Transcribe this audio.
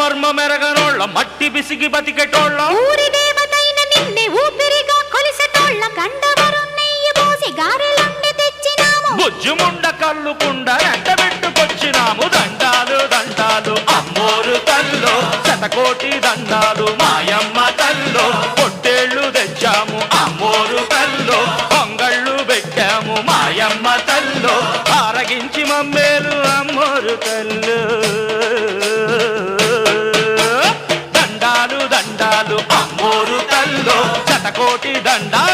మర్మ మెరగనోళ్ళ మట్టి బిసిగి బతికెటోళ్ళ ఊరి దేవతైన నిన్నే ఊపిరిగా కొలిసెటోళ్ళ గండవరం నెయ్యి పోసి గారెలుండి తెచ్చినాము బుజ్జుముండ కల్లుకుండ ఎండబెట్టుకొచ్చినాము దండాలు దండాలు అమ్మోరు తల్లో శతకోటి దండాలు మాయమ్మ తల్లో పొట్టేళ్లు తెచ్చాము అమ్మోరు తల్లో పొంగళ్ళు పెట్టాము మాయమ్మ తల్లో ఆరగించి మమ్మేలు అమ్మోరు తల్లు దండాలు దండాలు అమ్మోరు తల్లో శతకోటి దండాలు